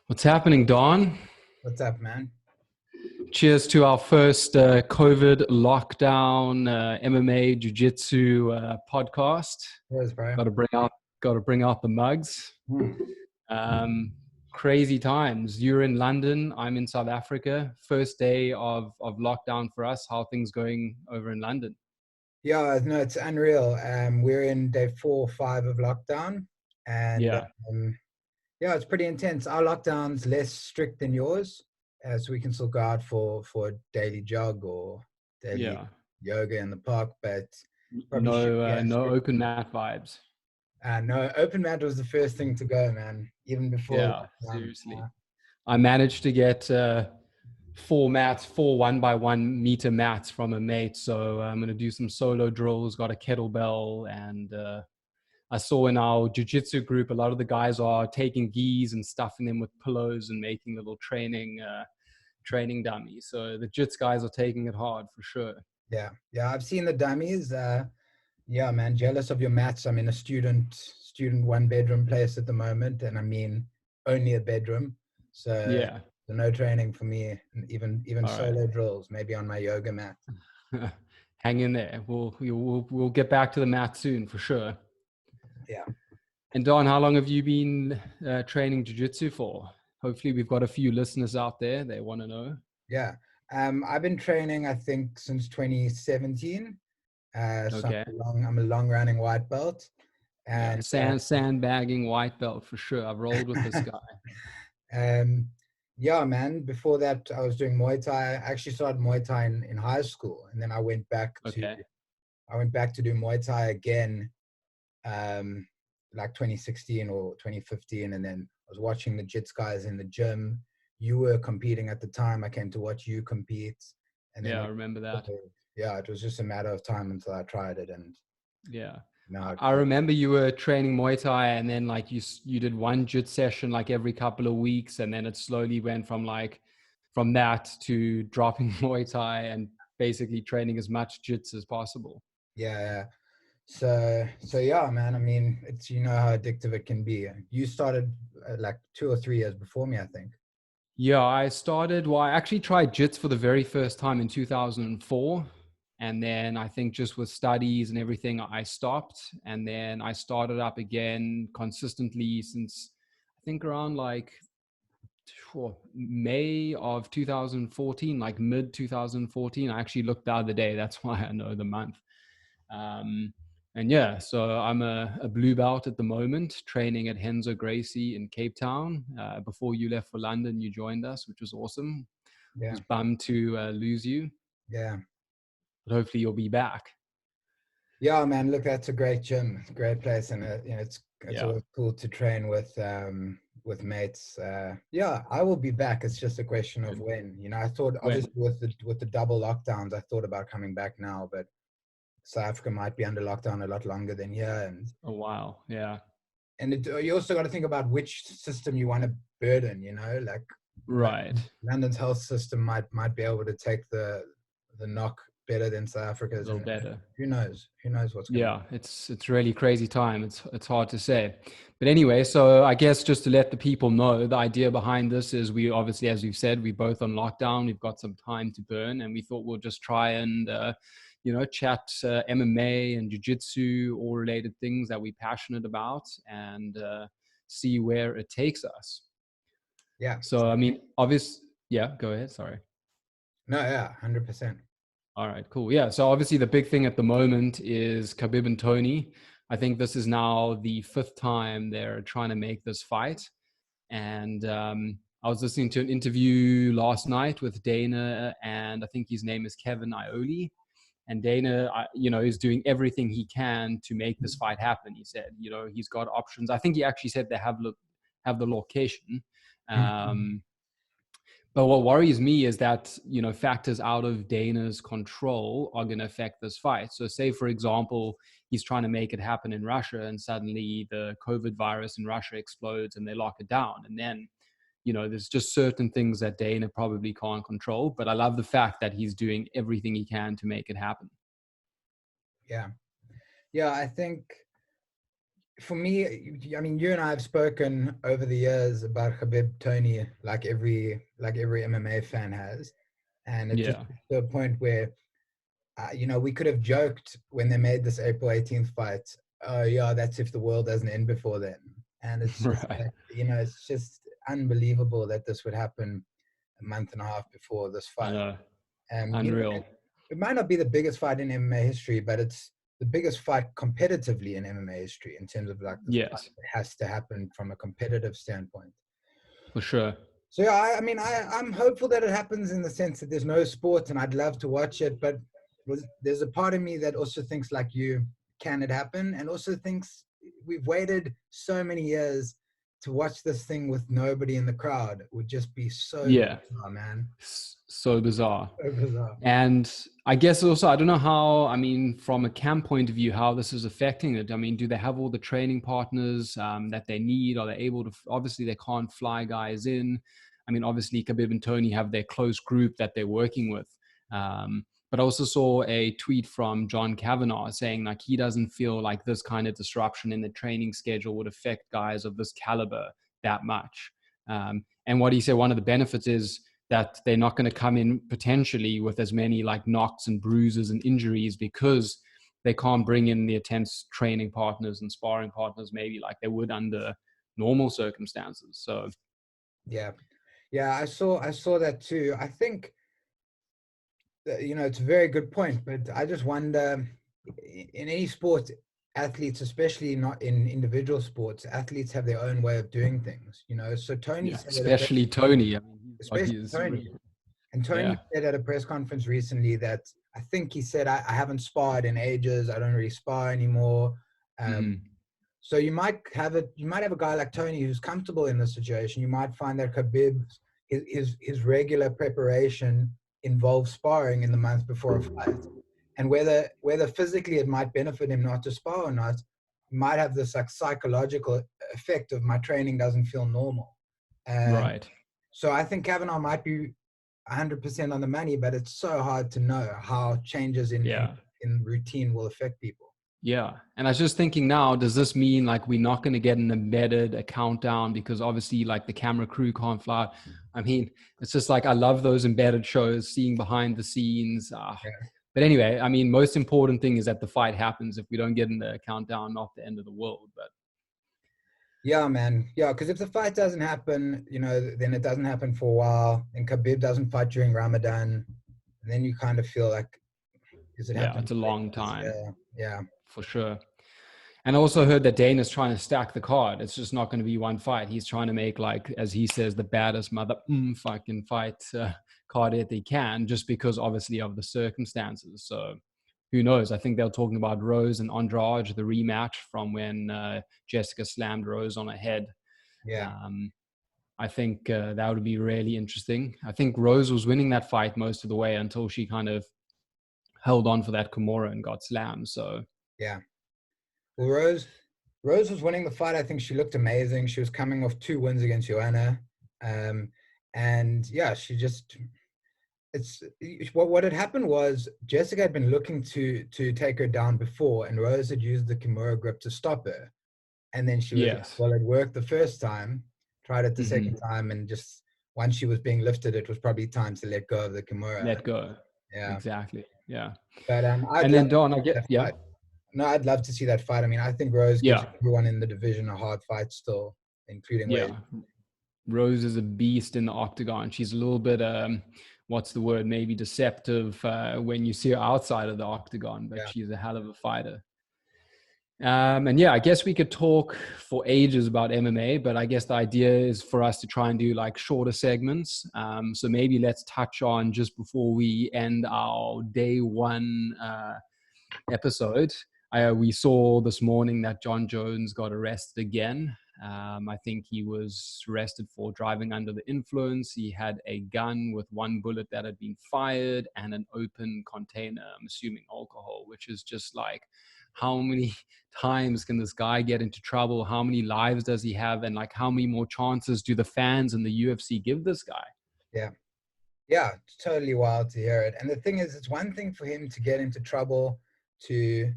What's happening, Don? What's up, man? Cheers to our first COVID lockdown MMA Jiu-Jitsu podcast. Cheers, bro. Got to bring out, got to bring out the mugs. Hmm. Um, Crazy times. You're in London. I'm in South Africa. First day of lockdown for us. How are things going over in London? Yeah, no, it's unreal. We're in day 4 or 5 of lockdown, and Yeah, yeah, it's pretty intense. Our lockdown's less strict than yours, so we can still go out for a daily jog or daily yeah. yoga in the park, but probably should No, be as no strict. open mat vibes. No, open mat was the first thing to go, man. Even before Yeah, lockdown. seriously. I managed to get four mats, four 1 by 1 meter mats from a mate. So I'm going to do some solo drills, got a kettlebell. And I saw in our jiu-jitsu group, a lot of the guys are taking gis and stuffing them with pillows and making little training dummies. So the jits guys are taking it hard for sure. Yeah, I've seen the dummies. Yeah, man, jealous of your mats. I'm in a student 1 bedroom place at the moment, and I mean only a bedroom. So, Yeah. so no training for me, and even All right. solo drills, maybe on my yoga mat. Hang in there. We'll get back to the mat soon for sure. Yeah. And Don, how long have you been training jiu-jitsu for? Hopefully we've got a few listeners out there. They want to know. Yeah. I've been training, I think, since 2017. So Okay. I'm a long running white belt. Yeah. And Sandbagging white belt for sure. I've rolled with this guy. um, yeah, man, before that, I was doing Muay Thai. I actually started Muay Thai in high school. And then Okay. I went back to do Muay Thai again, um, like 2016 or 2015. And then I was watching the Jits guys in the gym. You were competing at the time. I came to watch you compete. And then, Yeah, I remember that. yeah, it was just a matter of time until I tried it. And Yeah. now, I remember you were training Muay Thai and then like you did one jit session like every couple of weeks, and then it slowly went from that to dropping Muay Thai and basically training as much jits as possible. yeah. So yeah, man. I mean, it's how addictive it can be. You started like 2 or 3 years before me, I think. Yeah, I actually tried jits for the very first time in 2004. And then I think just with studies and everything, I stopped. And then I started up again consistently since I think around like May of 2014, like mid 2014. I actually looked the other day. That's why I know the month. Um, and yeah, so I'm a blue belt at the moment, training at Henzo Gracie in Cape Town. Before you left for London, you joined us, which was awesome. Yeah, Was bummed to lose you, yeah, but hopefully you'll be back. yeah, man. Look, that's a great gym, it's a great place, and it's Yeah, always cool to train with mates. Yeah, I will be back. It's just a question of good. when. I thought When? obviously with the double lockdowns, I thought about coming back now, but South Africa might be under lockdown a lot longer than here, A while. Yeah. you also got to think about which system you want to burden. Like Right. London's health system might be able to take the knock better than South A Africa's, little and better. who knows? Who knows what's going to. Yeah, it's really crazy time. It's hard to say. But anyway, so I guess just to let the people know, the idea behind this is we obviously, as we've said, we're both on lockdown. We've got some time to burn, and we thought we'll just try and chat MMA and jiu-jitsu, all related things that we're passionate about, and see where it takes us. Yeah. So I mean, obvious. Yeah, go ahead. Sorry. No, yeah, 100%. All right, cool. Yeah. So obviously the big thing at the moment is Khabib and Tony. I think this is now the fifth time they're trying to make this fight. And I was listening to an interview last night with Dana, and I think his name is Kevin Ioli. And Dana, is doing everything he can to make this fight happen. He said, he's got options. I think he actually said they have the location. Mhm. But what worries me is that, factors out of Dana's control are going to affect this fight. So say, for example, he's trying to make it happen in Russia and suddenly the COVID virus in Russia explodes and they lock it down. And then, there's just certain things that Dana probably can't control. But I love the fact that he's doing everything he can to make it happen. Yeah. Yeah, I think for me, I mean, you and I have spoken over the years about Khabib Tony, like every MMA fan has, and it just Yeah. to a point where, you know, we could have joked when they made this April 18th fight. Oh yeah, that's if the world doesn't end before then. And it's just Right. like, you know, it's just unbelievable that this would happen a month and a half before this I fight. know. You know, Unreal. it might not be the biggest fight in MMA history, but it's the biggest fight competitively in MMA history in terms of like the fight Yes, that has to happen from a competitive standpoint. for sure. So yeah, I mean, I'm hopeful that it happens in the sense that there's no sport, and I'd love to watch it. But there's a part of me that also thinks like you, can it happen? And also thinks we've waited so many years to watch this thing with nobody in the crowd. It would just be so Yeah. bizarre, man. So bizarre. So bizarre. And I guess also, I don't know how, I mean, from a camp point of view, how this is affecting it. I mean, do they have all the training partners that they need? Are they able to, obviously they can't fly guys in. I mean, obviously Khabib and Tony have their close group that they're working with. But I also saw a tweet from John Kavanagh saying like he doesn't feel like this kind of disruption in the training schedule would affect guys of this caliber that much. And what he said, one of the benefits is that they're not going to come in potentially with as many like knocks and bruises and injuries because they can't bring in the intense training partners and sparring partners maybe like they would under normal circumstances. So Yeah, yeah, I saw that too. I think you know, it's a very good point, but I just wonder in any sport, athletes, especially not in individual sports, athletes have their own way of doing things, you know. So Tony yeah, said at a press, especially Tony. I mean, he's got especially his, Tony, and yeah. Tony said at a press conference recently that I think he said, I haven't sparred in ages. I don't really spar anymore. Um, Mm-hmm. so you might have a guy like Tony who's comfortable in this situation. You might find that Khabib, his regular preparation involves sparring in the month before a fight, and whether physically it might benefit him not to spar or not, might have this like psychological effect of my training doesn't feel normal. And Right. so I think Kavanaugh might be 100% on the money, but it's so hard to know how changes Yeah. in routine will affect people. Yeah. And I was just thinking now, does this mean like we're not going to get an embedded a countdown because obviously like the camera crew can't fly? I mean, it's just like I love those embedded shows, seeing behind the scenes. Yeah. But anyway, I mean, most important thing is that the fight happens. If we don't get in the countdown, not the end of the world. But Yeah, man. Yeah, because if the fight doesn't happen, you know, then it doesn't happen for a while. And Khabib doesn't fight during Ramadan, and then you kind of feel like, is it yeah, happening it's a long this time year? Yeah, for sure. And I also heard that Dana's trying to stack the card. It's just not going to be one fight. He's trying to make, like, as he says, the baddest mother fucking fight card that they can, just because obviously of the circumstances. So who knows? I think they're talking about Rose and Andrade, the rematch from when Jessica slammed Rose on her head. yeah, Um, I think that would be really interesting. I think Rose was winning that fight most of the way until she kind of held on for that Kimura and got slammed. So yeah. Well, Rose was winning the fight. I think she looked amazing. She was coming off 2 wins against Joanna, um, and yeah, she just it's what had happened was Jessica had been looking to take her down before, and Rose had used the Kimura grip to stop her. And then she was like, yes. well, it worked the first time, tried it the second Mm-hmm. time, and just once she was being lifted, it was probably time to let go of the Kimura. Let go. Yeah. Exactly. Yeah. But I'd And love then to Don, I see get, that yeah. fight. No, I'd love to see that fight. I mean, I think Rose gives Yeah. everyone in the division a hard fight still, including Wade. Yeah. Rose is a beast in the octagon. She's a little bit, what's the word? Maybe deceptive when you see her outside of the octagon, but Yeah. she's a hell of a fighter. And yeah, I guess we could talk for ages about MMA, but I guess the idea is for us to try and do like shorter segments. So maybe let's touch on just before we end our day one episode. We saw this morning that John Jones got arrested again. I think he was arrested for driving under the influence. He had a gun with one bullet that had been fired and an open container, I'm assuming alcohol, which is just like, how many times can this guy get into trouble? How many lives does he have? And like, how many more chances do the fans and the UFC give this guy? Yeah. Yeah. It's totally wild to hear it. And the thing is, it's one thing for him to get into trouble, to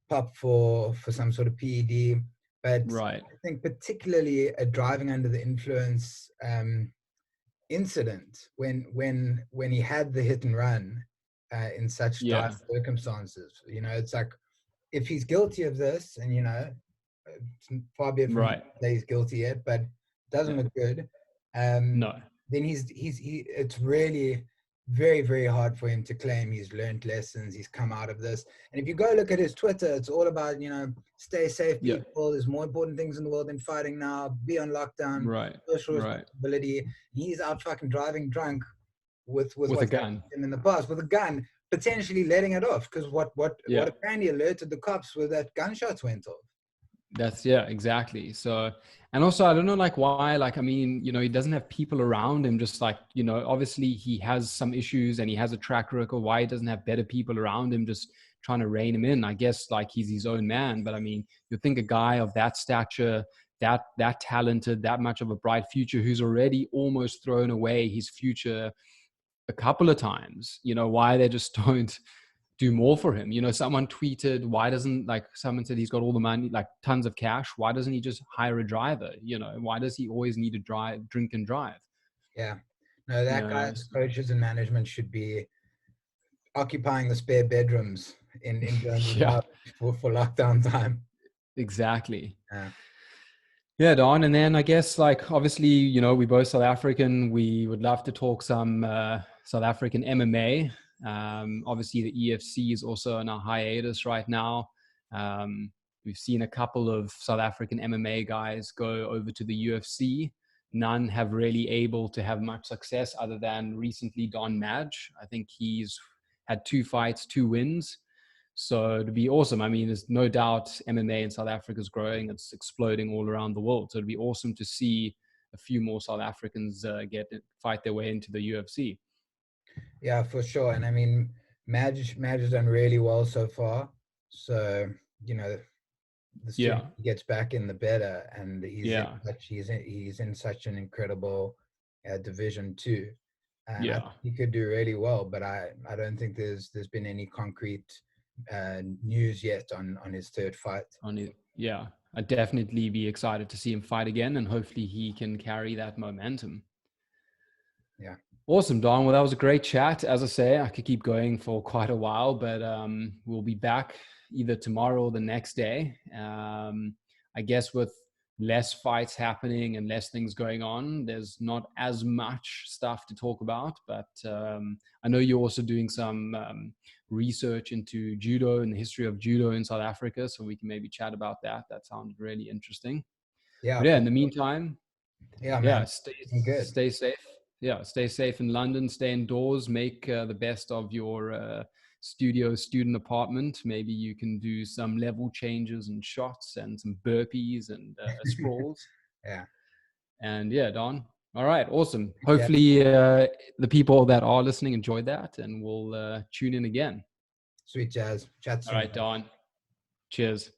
pop for some sort of PED. But Right. I think particularly a driving under the influence incident when he had the hit and run in such dire Yeah. circumstances. It's like, if he's guilty of this, and it's far be it from me to Right. say he's guilty yet, but doesn't Yeah. look good. Then No. it's really very, very hard for him to claim he's learned lessons, he's come out of this. And if you go look at his Twitter, it's all about, stay safe, Yeah. people. There's more important things in the world than fighting now. Be on lockdown, Right. social Right. responsibility. He's out fucking driving drunk with With a what's happened gun. to him in the past, with a gun, potentially letting it off. Because what Yeah. apparently alerted the cops was that gunshots went off. That's, yeah, exactly. So, and also, I don't know, like, why, like, I mean, he doesn't have people around him, just like, obviously he has some issues and he has a track record. Why he doesn't have better people around him, just trying to rein him in? I guess, like, he's his own man. But I mean, you think a guy of that stature, that talented, that much of a bright future, who's already almost thrown away his future a couple of times, why they just don't do more for him. Someone tweeted, why doesn't, like, someone said he's got all the money, like tons of cash, why doesn't he just hire a driver? Why does he always need to drink and drive? Yeah. No, that guy's So, coaches and management should be occupying the spare bedrooms in Jones's yeah, house for lockdown time. exactly. Yeah. Yeah, Don. And then I guess, like, obviously, we're both South African. We would love to talk some South African MMA. Obviously, the EFC is also on a hiatus right now. We've seen a couple of South African MMA guys go over to the UFC. None have really able to have much success other than recently Don Madge. I think he's had 2 fights, 2 wins. So it'd be awesome. I mean, there's no doubt MMA in South Africa is growing. It's exploding all around the world. So it'd be awesome to see a few more South Africans fight their way into the UFC. Yeah, for sure. And I mean, Madge has done really well so far. So, the sooner Yeah. he gets back in, the better. And Yeah. he's in such an incredible division too. And I Yeah. think he could do really well, but I don't think there's been any concrete news yet on his third fight. Yeah. I'd definitely be excited to see him fight again, and hopefully he can carry that momentum. Yeah. Awesome, Don. Well, that was a great chat. As I say, I could keep going for quite a while, but we'll be back either tomorrow or the next day. I guess with less fights happening and less things going on, there's not as much stuff to talk about. But I know you're also doing some research into judo and the history of judo in South Africa, so we can maybe chat about that. That sounds really interesting. Yeah. But yeah, in the meantime, Yeah, man. yeah, Good. stay safe. Yeah, stay safe in London. Stay indoors. Make the best of your student apartment. Maybe you can do some level changes and shots and some burpees and sprawls. Yeah. And yeah, Don. All right, awesome. Yeah. Hopefully, the people that are listening enjoyed that, and we'll tune in again. Sweet jazz. Chat All soon. right, Don. Cheers.